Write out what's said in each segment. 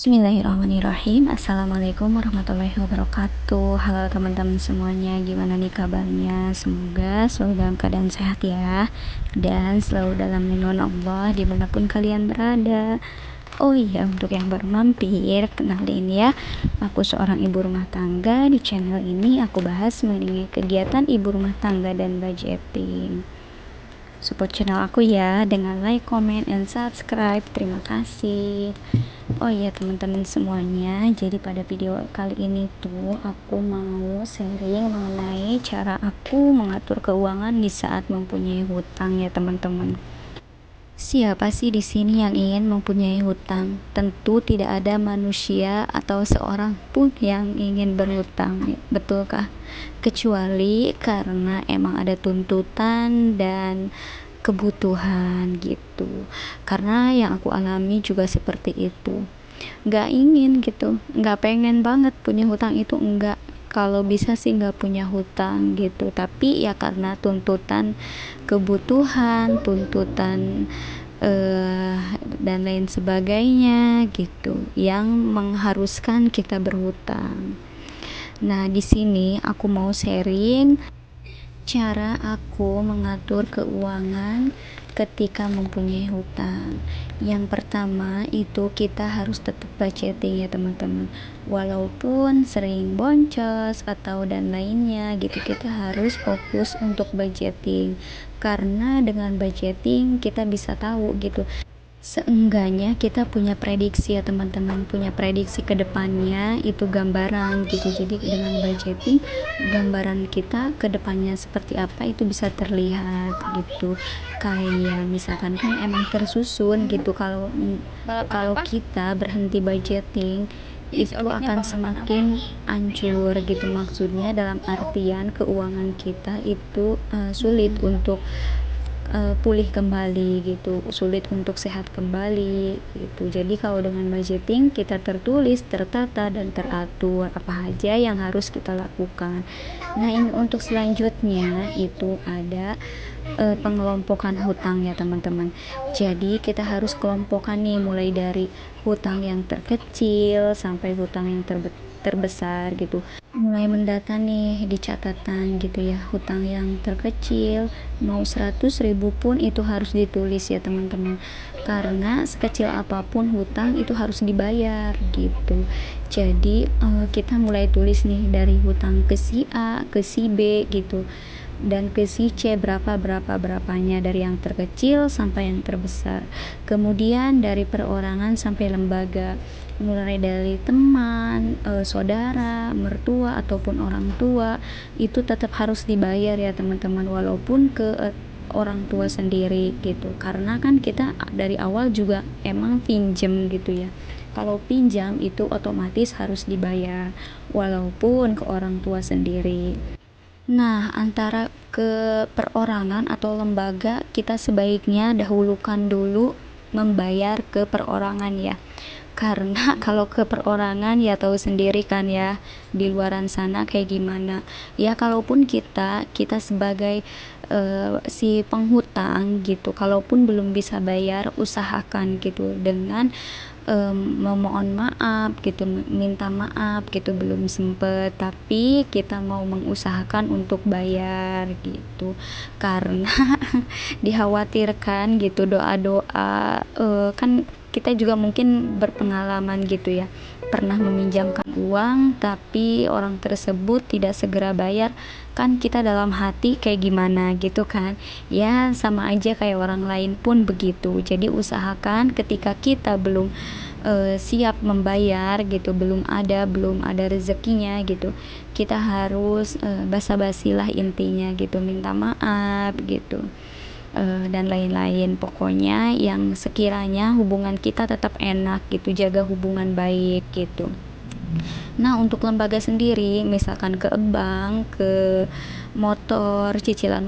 Bismillahirrahmanirrahim. Assalamualaikum warahmatullahi wabarakatuh. Halo teman-teman semuanya, gimana nih kabarnya? Semoga selalu dalam keadaan sehat ya, dan selalu dalam lindungan Allah dimanapun kalian berada. Oh iya, untuk yang baru mampir, kenalin ya, aku seorang ibu rumah tangga. Di channel ini aku bahas mengenai kegiatan ibu rumah tangga dan budgeting. Support channel aku ya dengan like, comment, and subscribe. Terima kasih. Oh iya teman-teman semuanya, jadi pada video kali ini tuh aku mau sharing mengenai cara aku mengatur keuangan di saat mempunyai hutang ya teman-teman. Siapa sih di sini yang ingin mempunyai hutang? Tentu tidak ada manusia atau seorang pun yang ingin berhutang, betulkah? Kecuali karena emang ada tuntutan dan kebutuhan gitu. Karena yang aku alami juga seperti itu. Nggak ingin gitu, nggak pengen banget punya hutang itu, enggak. Kalau bisa sih nggak punya hutang gitu, tapi ya karena tuntutan kebutuhan, tuntutan dan lain sebagainya gitu yang mengharuskan kita berhutang. Nah, di sini aku mau sharing cara aku mengatur keuangan ketika mempunyai hutang. Yang pertama itu kita harus tetap budgeting ya teman-teman. Walaupun sering boncos atau dan lainnya gitu, kita harus fokus untuk budgeting. Karena dengan budgeting kita bisa tahu gitu, seenggaknya kita punya prediksi ya teman-teman, punya prediksi ke depannya, itu gambaran gitu. Jadi dengan budgeting, gambaran kita ke depannya seperti apa itu bisa terlihat gitu. Kayak misalkan kan emang tersusun gitu, kalau kita berhenti budgeting itu akan semakin hancur gitu. Maksudnya dalam artian keuangan kita itu sulit untuk pulih kembali gitu, sulit untuk sehat kembali gitu. Jadi kalau dengan budgeting kita tertulis, tertata, dan teratur apa aja yang harus kita lakukan. Nah, ini untuk selanjutnya itu ada pengelompokan hutang ya teman-teman. Jadi kita harus kelompokkan nih, mulai dari hutang yang terkecil sampai hutang yang terbesar gitu. Mulai mendata nih di catatan gitu ya, hutang yang terkecil mau 100.000 pun itu harus ditulis ya teman-teman, karena sekecil apapun hutang itu harus dibayar gitu. Jadi kita mulai tulis nih dari hutang ke si A, ke si B gitu, dan ke si C berapanya, dari yang terkecil sampai yang terbesar. Kemudian dari perorangan sampai lembaga, mulai dari teman, saudara, mertua ataupun orang tua, itu tetap harus dibayar ya teman-teman, walaupun ke orang tua sendiri gitu. Karena kan kita dari awal juga emang pinjem gitu ya. Kalau pinjam itu otomatis harus dibayar walaupun ke orang tua sendiri. Nah, antara ke perorangan atau lembaga, kita sebaiknya dahulukan dulu membayar ke perorangan ya. Karena kalau ke perorangan ya tahu sendiri kan ya, di luaran sana kayak gimana. Ya kalaupun kita sebagai si penghutang gitu, kalaupun belum bisa bayar, usahakan gitu dengan memohon maaf gitu, minta maaf gitu, belum sempet tapi kita mau mengusahakan untuk bayar gitu. Karena dikhawatirkan gitu, doa-doa kan kita juga mungkin berpengalaman gitu ya, pernah meminjamkan uang tapi orang tersebut tidak segera bayar, kan kita dalam hati kayak gimana gitu kan ya. Sama aja kayak orang lain pun begitu. Jadi usahakan ketika kita belum siap membayar gitu, belum ada rezekinya gitu, kita harus basa-basi lah intinya gitu, minta maaf gitu, dan lain-lain. Pokoknya yang sekiranya hubungan kita tetap enak gitu, jaga hubungan baik gitu. Nah, untuk lembaga sendiri, misalkan ke bank, ke motor, cicilan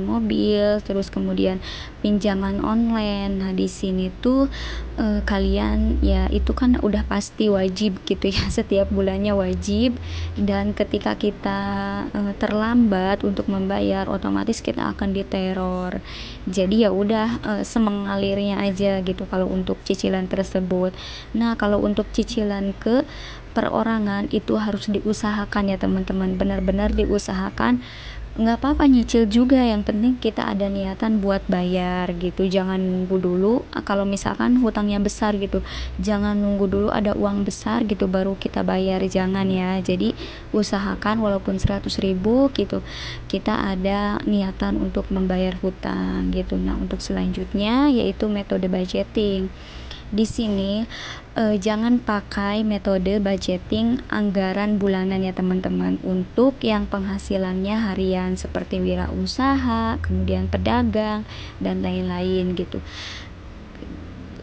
mobil, terus kemudian pinjaman online. Nah, di sini tuh kalian ya itu kan udah pasti wajib gitu ya, setiap bulannya wajib, dan ketika kita terlambat untuk membayar, otomatis kita akan diteror. Jadi ya udah semengalirnya aja gitu kalau untuk cicilan tersebut. Nah, kalau untuk cicilan ke perorangan itu harus diusahakan ya teman-teman, benar-benar diusahakan. Nggak apa-apa nyicil juga, yang penting kita ada niatan buat bayar gitu. Jangan nunggu dulu kalau misalkan hutangnya besar gitu, jangan nunggu dulu ada uang besar gitu baru kita bayar, jangan ya. Jadi usahakan walaupun 100.000 gitu kita ada niatan untuk membayar hutang gitu. Nah, untuk selanjutnya yaitu metode budgeting. Di sini jangan pakai metode budgeting anggaran bulanan ya teman-teman, untuk yang penghasilannya harian seperti wirausaha, kemudian pedagang dan lain-lain gitu.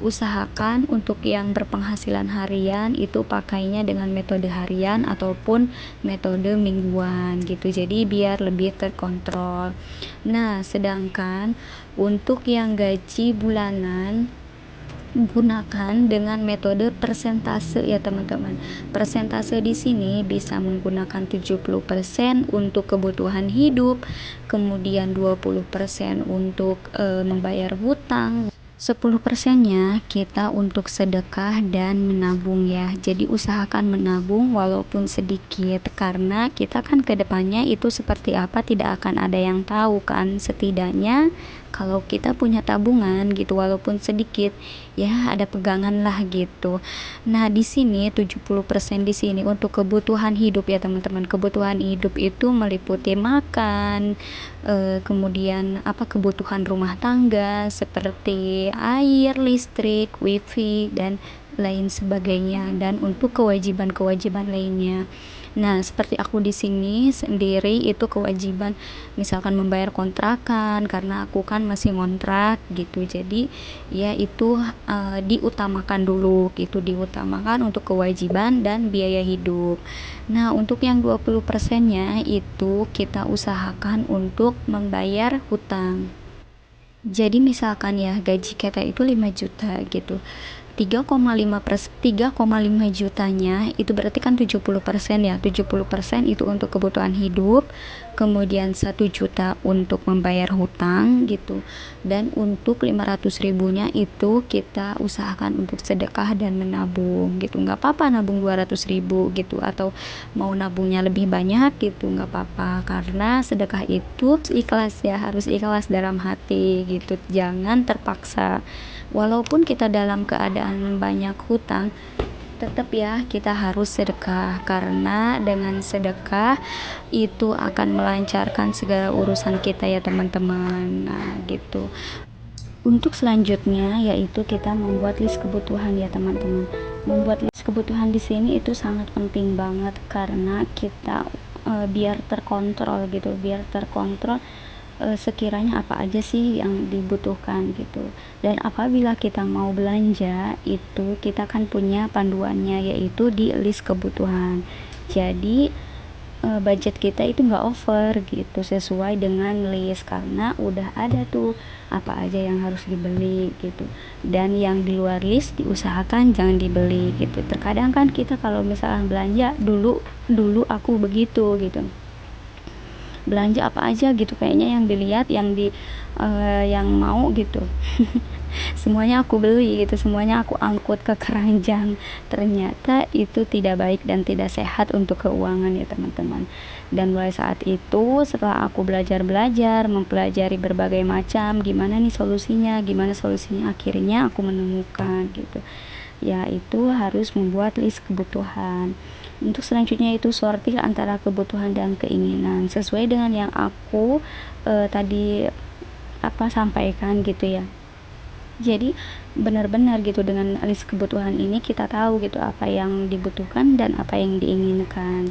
Usahakan untuk yang berpenghasilan harian itu pakainya dengan metode harian ataupun metode mingguan gitu, jadi biar lebih terkontrol. Nah, sedangkan untuk yang gaji bulanan gunakan dengan metode persentase ya teman-teman. Persentase di sini bisa menggunakan 70% untuk kebutuhan hidup, kemudian 20% untuk membayar hutang, 10%-nya kita untuk sedekah dan menabung ya. Jadi usahakan menabung walaupun sedikit, karena kita kan kedepannya itu seperti apa tidak akan ada yang tahu kan. Setidaknya kalau kita punya tabungan gitu walaupun sedikit ya ada pegangan lah gitu. Nah, di sini 70% di sini untuk kebutuhan hidup ya teman-teman. Kebutuhan hidup itu meliputi makan, kemudian kebutuhan rumah tangga seperti air, listrik, wifi dan lain sebagainya, dan untuk kewajiban-kewajiban lainnya. Nah, seperti aku di sini sendiri itu kewajiban misalkan membayar kontrakan karena aku kan masih ngontrak gitu. Jadi ya itu diutamakan dulu gitu, diutamakan untuk kewajiban dan biaya hidup. Nah, untuk yang 20%-nya itu kita usahakan untuk membayar hutang. Jadi misalkan ya gaji kita itu 5 juta gitu, 3,5 jutanya itu berarti kan 70% ya, 70% itu untuk kebutuhan hidup, kemudian 1 juta untuk membayar hutang gitu, dan untuk 500 ribunya itu kita usahakan untuk sedekah dan menabung gitu. Nggak apa-apa nabung 200 ribu gitu, atau mau nabungnya lebih banyak gitu nggak apa-apa, karena sedekah itu ikhlas ya, harus ikhlas dalam hati gitu, jangan terpaksa. Walaupun kita dalam keadaan banyak hutang, tetap ya kita harus sedekah, karena dengan sedekah itu akan melancarkan segala urusan kita ya teman-teman. Nah, gitu. Untuk selanjutnya yaitu kita membuat list kebutuhan ya teman-teman. Membuat list kebutuhan di sini itu sangat penting banget, karena kita biar terkontrol gitu, sekiranya apa aja sih yang dibutuhkan gitu. Dan apabila kita mau belanja itu kita kan punya panduannya yaitu di list kebutuhan. Jadi budget kita itu nggak over gitu, sesuai dengan list, karena udah ada tuh apa aja yang harus dibeli gitu, dan yang di luar list diusahakan jangan dibeli gitu. Terkadang kan kita kalau misalkan belanja, dulu aku begitu gitu, belanja apa aja gitu kayaknya yang dilihat yang mau gitu semuanya aku beli gitu, semuanya aku angkut ke keranjang. Ternyata itu tidak baik dan tidak sehat untuk keuangan ya teman-teman. Dan mulai saat itu setelah aku belajar mempelajari berbagai macam gimana solusinya, akhirnya aku menemukan gitu, yaitu harus membuat list kebutuhan. Untuk selanjutnya itu sortir antara kebutuhan dan keinginan sesuai dengan yang aku tadi sampaikan gitu ya. Jadi benar-benar gitu, dengan list kebutuhan ini kita tahu gitu apa yang dibutuhkan dan apa yang diinginkan.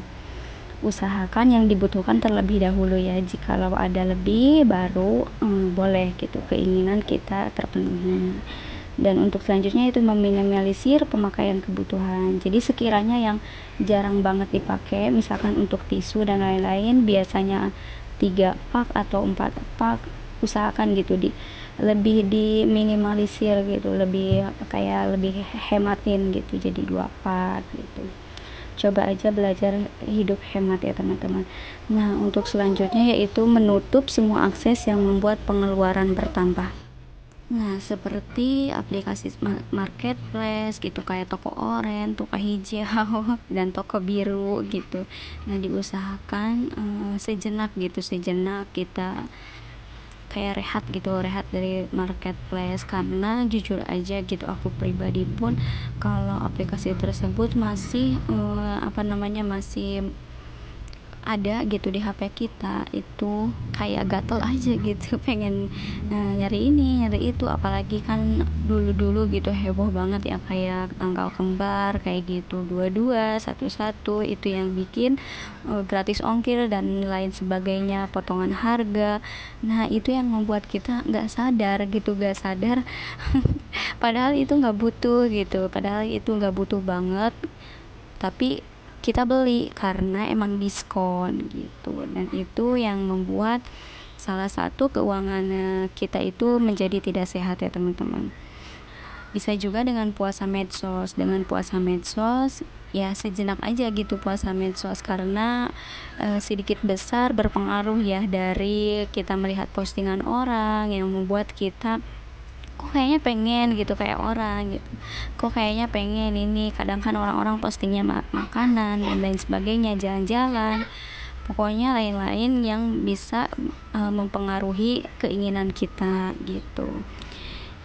Usahakan yang dibutuhkan terlebih dahulu ya, jikalau ada lebih baru boleh gitu keinginan kita terpenuhi. Dan untuk selanjutnya itu meminimalisir pemakaian kebutuhan. Jadi sekiranya yang jarang banget dipakai, misalkan untuk tisu dan lain-lain, biasanya 3 pak atau 4 pak, usahakan gitu lebih diminimalisir gitu, lebih kayak lebih hematin gitu, jadi 2 pak gitu. Coba aja belajar hidup hemat ya teman-teman. Nah, untuk selanjutnya yaitu menutup semua akses yang membuat pengeluaran bertambah. Nah, seperti aplikasi marketplace gitu, kayak toko oren, toko hijau, dan toko biru gitu. Nah, diusahakan sejenak kita kayak rehat dari marketplace, karena jujur aja gitu, aku pribadi pun kalau aplikasi tersebut masih masih ada gitu di HP kita, itu kayak gatel aja gitu pengen nyari ini nyari itu, apalagi kan dulu gitu heboh banget ya, kayak tanggal kembar kayak gitu, 22 11 itu yang bikin gratis ongkir dan lain sebagainya, potongan harga. Nah, itu yang membuat kita nggak sadar padahal itu nggak butuh banget, tapi kita beli karena emang diskon gitu. Dan itu yang membuat salah satu keuangan kita itu menjadi tidak sehat ya teman-teman. Bisa juga dengan puasa medsos ya, sejenak aja gitu puasa medsos, karena sedikit besar berpengaruh ya dari kita melihat postingan orang yang membuat kita kok kayaknya pengen gitu kayak orang gitu, kok kayaknya pengen ini. Kadang kan orang-orang postingnya makanan dan lain sebagainya, jalan-jalan, pokoknya lain-lain yang bisa mempengaruhi keinginan kita gitu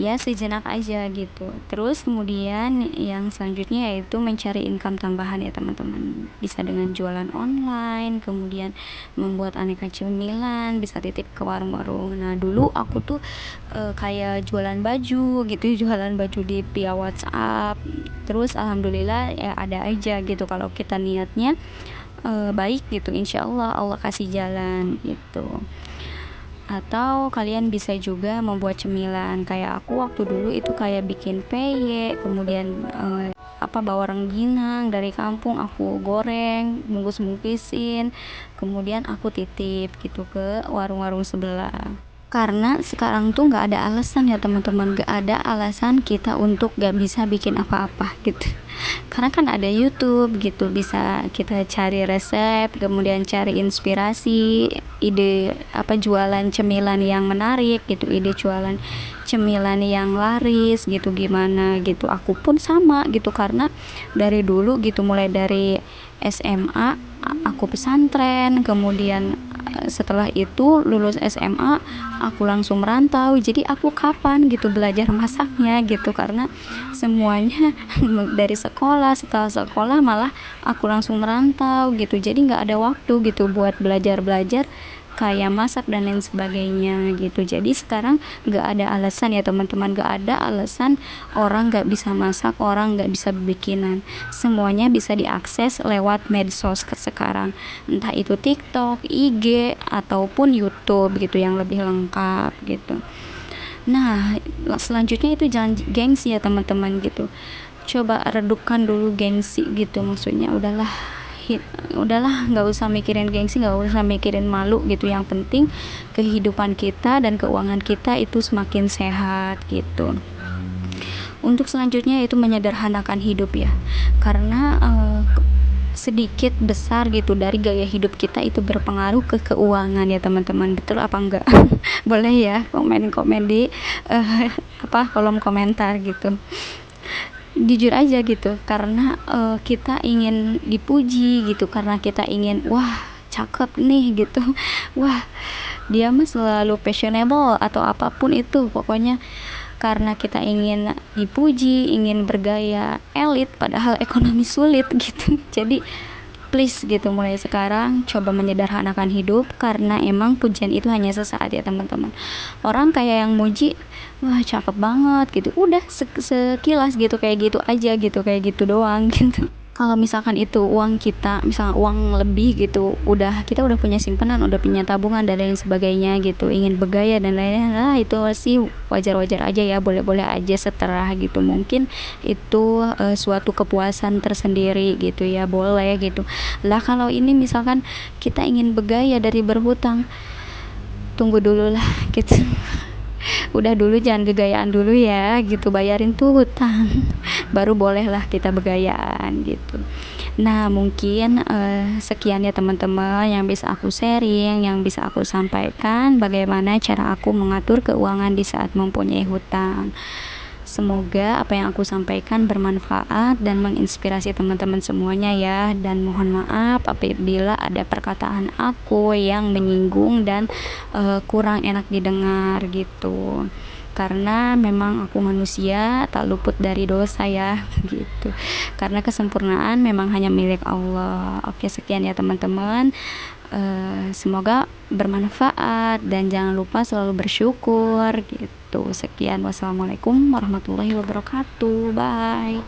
ya, sejenak aja gitu. Terus kemudian yang selanjutnya yaitu mencari income tambahan ya teman-teman, bisa dengan jualan online, kemudian membuat aneka cemilan, bisa titip ke warung-warung. Nah, dulu aku tuh kayak jualan baju gitu, jualan baju di via WhatsApp. Terus alhamdulillah ya ada aja gitu, kalau kita niatnya baik gitu, insya Allah kasih jalan gitu. Atau kalian bisa juga membuat cemilan, kayak aku waktu dulu itu kayak bikin peye, kemudian bawa rengginang dari kampung, aku goreng, bungkus-bungkusin, kemudian aku titip gitu ke warung-warung sebelah. Karena sekarang tuh nggak ada alasan ya teman-teman, nggak ada alasan kita untuk nggak bisa bikin apa-apa gitu, karena kan ada YouTube gitu, bisa kita cari resep, kemudian cari inspirasi, ide jualan cemilan yang menarik gitu, ide jualan cemilan yang laris gitu, gimana gitu. Aku pun sama gitu, karena dari dulu gitu, mulai dari SMA aku pesantren, kemudian setelah itu lulus SMA aku langsung merantau, jadi aku kapan gitu belajar masaknya gitu, karena semuanya dari sekolah, setelah sekolah malah aku langsung merantau gitu, jadi nggak ada waktu gitu buat belajar kayak masak dan lain sebagainya gitu. Jadi sekarang nggak ada alasan ya teman-teman, nggak ada alasan orang nggak bisa masak, orang nggak bisa bikinan, semuanya bisa diakses lewat medsos sekarang, entah itu TikTok, IG, ataupun YouTube gitu yang lebih lengkap gitu. Nah, selanjutnya itu jangan gengsi ya teman-teman gitu, coba redupkan dulu gengsi gitu, maksudnya udahlah nggak usah mikirin gengsi, nggak usah mikirin malu gitu, yang penting kehidupan kita dan keuangan kita itu semakin sehat gitu. Untuk selanjutnya itu menyederhanakan hidup ya, karena sedikit besar gitu dari gaya hidup kita itu berpengaruh ke keuangan ya teman-teman, betul apa enggak? Boleh ya komen di kolom komentar gitu, jujur aja gitu, karena kita ingin dipuji gitu, karena kita ingin wah cakep nih gitu, wah dia mah selalu fashionable atau apapun itu, pokoknya karena kita ingin dipuji, ingin bergaya elit padahal ekonomi sulit gitu. Jadi please gitu, mulai sekarang coba menyederhanakan hidup, karena emang pujian itu hanya sesaat ya teman-teman. Orang kayak yang muji, wah cakep banget gitu, udah sekilas gitu, kayak gitu aja gitu, kayak gitu doang gitu. kalau misalkan itu uang kita, misalnya uang lebih gitu, kita udah punya simpanan, udah punya tabungan dan lain sebagainya gitu, ingin bergaya dan lain-lain, lah itu sih wajar-wajar aja ya, boleh-boleh aja setelah gitu. Mungkin itu suatu kepuasan tersendiri gitu ya, boleh gitu lah. Kalau ini misalkan kita ingin bergaya dari berhutang, tunggu dulu lah gitu. Udah dulu, jangan gegayaan dulu ya gitu, bayarin tuh hutang baru bolehlah kita begayaan gitu. Nah mungkin sekian ya teman-teman yang bisa aku sharing, yang bisa aku sampaikan, bagaimana cara aku mengatur keuangan di saat mempunyai hutang. Semoga apa yang aku sampaikan bermanfaat dan menginspirasi teman-teman semuanya ya. Dan mohon maaf apabila ada perkataan aku yang menyinggung dan kurang enak didengar gitu. Karena memang aku manusia tak luput dari dosa ya gitu. Karena kesempurnaan memang hanya milik Allah. Oke, sekian ya teman-teman. Semoga bermanfaat dan jangan lupa selalu bersyukur gitu. Sekian, wassalamualaikum warahmatullahi wabarakatuh. Bye.